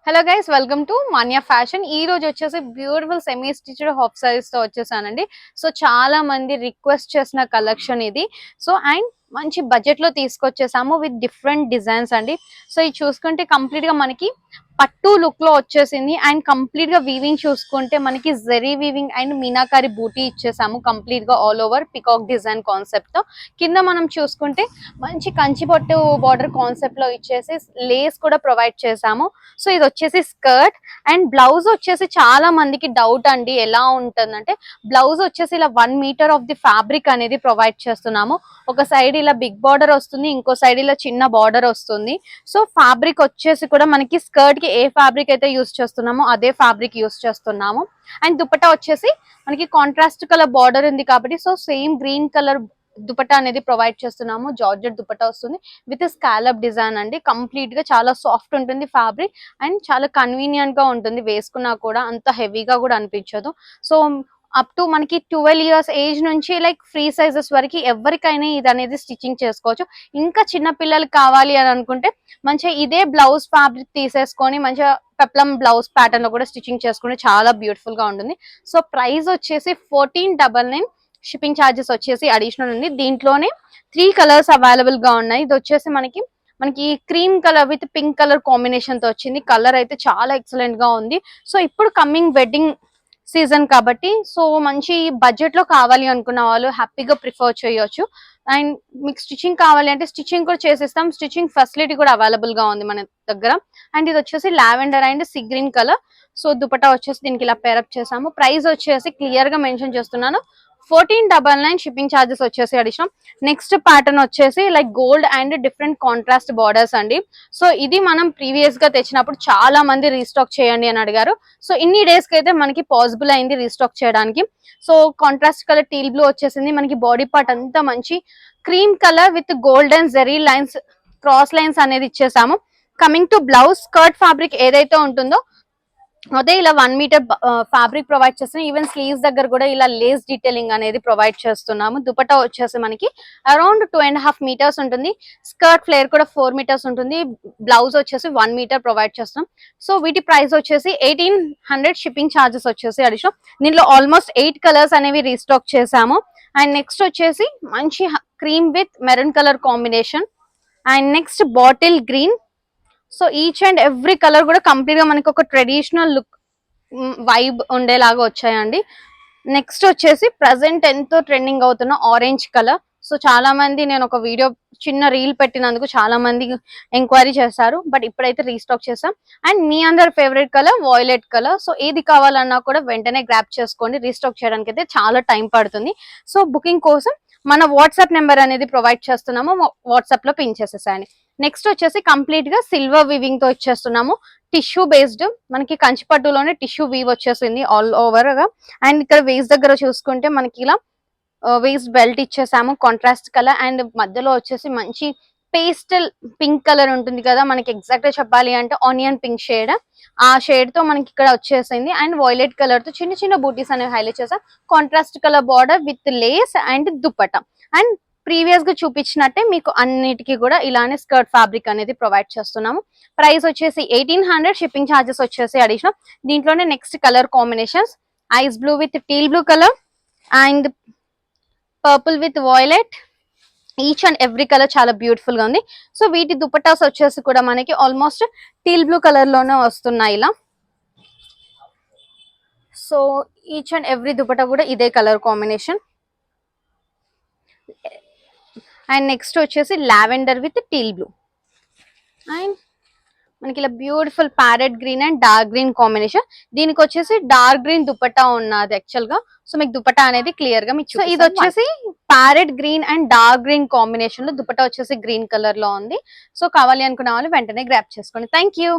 Hello guys, welcome to Manya fashion. ఈ రోజు వచ్చేసి beautiful semi stitched half saris తో వచ్చేసానండి. సో చాలా మంది రిక్వెస్ట్ చేసిన కలెక్షన్ ఇది. సో అండ్ మంచి బడ్జెట్ లో తీసుకొచ్చేసాము విత్ డిఫరెంట్ డిజైన్స్ అండి. సో ఇది చూసుకుంటే కంప్లీట్ గా మనకి పట్టు లుక్ లో వచ్చేసింది. అండ్ కంప్లీట్ గా వీవింగ్ చూసుకుంటే మనకి జెరీ వీవింగ్ అండ్ మీనాకారి బూటీ ఇచ్చేసాము. కంప్లీట్ గా all over peacock design concept తో కింద మనం చూసుకుంటే మంచి కంచి పట్టు బార్డర్ కాన్సెప్ట్ లో ఇచ్చేసి లేస్ కూడా ప్రొవైడ్ చేసాము. సో ఇది వచ్చేసి స్కర్ట్ అండ్ బ్లౌజ్ వచ్చేసి చాలా మందికి డౌట్ అండి ఎలా ఉంటుందంటే, బ్లౌజ్ వచ్చేసి ఇలా 1 మీటర్ ఆఫ్ ది ఫ్యాబ్రిక్ అనేది ప్రొవైడ్ చేస్తున్నాము. ఒక సైడ్ ఇలా బిగ్ బార్డర్ వస్తుంది, ఇంకో సైడ్ ఇలా చిన్న బార్డర్ వస్తుంది. సో ఫ్యాబ్రిక్ వచ్చేసి కూడా మనకి స్కర్ట్ కి ఏ ఫ్యాబ్రిక్ అయితే యూస్ చేస్తున్నామో అదే ఫ్యాబ్రిక్ యూస్ చేస్తున్నాము. అండ్ దుపట్టా వచ్చేసి మనకి కాంట్రాస్ట్ కలర్ బార్డర్ ఉంది కాబట్టి so same green colour dupatta అనేది ప్రొవైడ్ చేస్తున్నాము. జార్జెట్ దుపట్టా వస్తుంది విత్ స్కాలప్ డిజైన్ అండి. కంప్లీట్ గా చాలా సాఫ్ట్ ఉంటుంది ఫ్యాబ్రిక్ అండ్ చాలా కన్వీనియంట్ గా ఉంటుంది. వేసుకున్నా కూడా అంత హెవీగా కూడా అనిపించదు. సో అప్ టు మనకి 12 ఇయర్స్ ఏజ్ నుంచి లైక్ ఫ్రీ సైజెస్ వరకు ఎవరికైనా ఇది అనేది స్టిచ్చింగ్ చేసుకోవచ్చు. ఇంకా చిన్న పిల్లలకి కావాలి అని అనుకుంటే మంచిగా ఇదే బ్లౌజ్ ఫ్యాబ్రిక్ తీసేసుకొని మంచిగా పెప్లం బ్లౌజ్ ప్యాటర్న్ లో కూడా స్టిచ్చింగ్ చేసుకుంటే చాలా బ్యూటిఫుల్ గా ఉంటుంది. సో ప్రైస్ వచ్చేసి 1499. షిప్పింగ్ ఛార్జెస్ వచ్చేసి అడిషనల్ ఉంది. దీంట్లోనే 3 కలర్స్ అవైలబుల్ గా ఉన్నాయి. ఇది వచ్చేసి మనకి cream colour with pink colour combination తో వచ్చింది. కలర్ అయితే చాలా ఎక్సలెంట్ గా ఉంది. సో ఇప్పుడు కమింగ్ వెడ్డింగ్ సీజన్ కాబట్టి సో మంచి బడ్జెట్ లో కావాలి అనుకున్న వాళ్ళు హ్యాపీగా ప్రిఫర్ చేయొచ్చు. అండ్ మీకు స్టిచ్చింగ్ కావాలి అంటే స్టిచ్చింగ్ కూడా చేసిస్తాం. స్టిచ్చింగ్ ఫెసిలిటీ కూడా అవైలబుల్ గా ఉంది మన దగ్గర. అండ్ ఇది వచ్చేసి lavender and sea green colour. So dupatta వచ్చేసి దీనికి ఇలా పేరప్ చేసాము. ప్రైస్ వచ్చేసి క్లియర్ గా మెన్షన్ చేస్తున్నాను, 1499. షిప్పింగ్ ఛార్జెస్ వచ్చేసి అడిషనల్. నెక్స్ట్ ప్యాటర్న్ వచ్చేసి like gold and different contrast borders అండి. సో ఇది మనం ప్రీవియస్ గా తెచ్చినప్పుడు చాలా మంది రీస్టాక్ చేయండి అని అడిగారు. సో ఇన్ని డేస్ కి అయితే మనకి పాసిబుల్ అయింది రీస్టాక్ చేయడానికి. So contrast colour teal blue వచ్చేసింది. మనకి బాడీ పార్ట్ అంతా మంచి cream colour with golden zari lines, cross lines అనేది ఇచ్చేసాము. Coming to blouse, skirt fabric ఏదైతే ఉంటుందో అదే ఇలా 1 మీటర్ ఫ్యాబ్రిక్ ప్రొవైడ్ చేస్తున్నాం. ఈవెన్ స్లీవ్స్ దగ్గర కూడా ఇలా లేస్ డీటెయిలింగ్ అనేది ప్రొవైడ్ చేస్తున్నాము. దుపట్టా వచ్చేసి మనకి అరౌండ్ 2.5 మీటర్స్ ఉంటుంది. స్కర్ట్ ఫ్లేర్ కూడా 4 మీటర్స్ ఉంటుంది. బ్లౌజ్ వచ్చేసి 1 మీటర్ ప్రొవైడ్ చేస్తున్నాం. సో వీటి ప్రైస్ వచ్చేసి 1800. షిప్పింగ్ ఛార్జెస్ వచ్చేసి అడిషనల్. దీనిలో ఆల్మోస్ట్ 8 కలర్స్ అనేవి రీస్టాక్ చేసాము. అండ్ నెక్స్ట్ వచ్చేసి మంచి cream with maroon colour combination and next bottle green. So each and every colour కూడా కంప్లీట్ గా మనకి ఒక ట్రెడిషనల్ లుక్ వైబ్ ఉండేలాగా వచ్చాయండి. నెక్స్ట్ వచ్చేసి ప్రజెంట్ ఎంతో ట్రెండింగ్ అవుతున్న ఆరెంజ్ కలర్. సో చాలా మంది నేను ఒక వీడియో చిన్న రీల్ పెట్టినందుకు చాలా మంది ఎంక్వైరీ చేశారు, బట్ ఇప్పుడైతే రీస్టాక్ చేసాం. అండ్ మీ అందరి favourite colour violet colour. So ఏది కావాలన్నా కూడా వెంటనే గ్రాప్ చేసుకోండి. రీస్టాక్ చేయడానికి అయితే చాలా టైం పడుతుంది. సో బుకింగ్ కోసం మన వాట్సాప్ నెంబర్ అనేది ప్రొవైడ్ చేస్తున్నాము. వాట్సాప్ లో పిన్ చేసేసాయండి. నెక్స్ట్ వచ్చేసి కంప్లీట్ గా సిల్వర్ వీవింగ్ తో ఇచ్చేస్తున్నాము. టిష్యూ బేస్డ్ మనకి కంచిపట్టులోనే టిష్యూ వీవ్ వచ్చేసింది ఆల్ ఓవర్ గా. అండ్ ఇక్కడ వేస్ట్ దగ్గర చూసుకుంటే మనకి ఇలా వేస్ట్ బెల్ట్ ఇచ్చేసాము కాంట్రాస్ట్ కలర్. అండ్ మధ్యలో వచ్చేసి మంచి పేస్టల్ పింక్ కలర్ ఉంటుంది కదా, మనకి ఎగ్జాక్ట్ గా చెప్పాలి అంటే ఆనియన్ పింక్ షేడ్. ఆ షేడ్ తో మనకి ఇక్కడ వచ్చేసింది. అండ్ వైలెట్ కలర్ తో చిన్న చిన్న బూటీస్ అనేవి హైలైట్ చేసాం. Contrast colour border with lace and dupatta. And previous గా చూపించినట్టే మీకు అన్నిటికీ కూడా ఇలానే స్కర్ట్ ఫ్యాబ్రిక్ అనేది ప్రొవైడ్ చేస్తున్నాము. ప్రైస్ వచ్చేసి 1800. షిప్పింగ్ ఛార్జెస్ వచ్చేసి అడిషనల్. దీంట్లోనే next colour combinations ice blue with teal blue colour and purple with violet. Each and every colour చాలా బ్యూటిఫుల్ గా ఉంది. సో వీటి దుపట్టాస్ వచ్చేసి కూడా మనకి ఆల్మోస్ట్ టీల్ బ్లూ కలర్ లోనే వస్తున్నాయి ఇలా. So each and every dupatta కూడా ఇదే కలర్ కాంబినేషన్. అండ్ నెక్స్ట్ వచ్చేసి lavender with teal blue. And మనకి ఇలా beautiful parrot green and dark green combination. దీనికి వచ్చేసి డార్క్ గ్రీన్ దుపట్టా ఉన్నది యాక్చువల్ గా. సో మీకు దుపట్టా అనేది క్లియర్ గా మీకు ఇది వచ్చేసి parrot green and dark green combination లో దుపట్టా వచ్చేసి గ్రీన్ కలర్ లో ఉంది. సో కావాలి అనుకున్న వాళ్ళు వెంటనే గ్రాప్ చేసుకోండి. Thank you.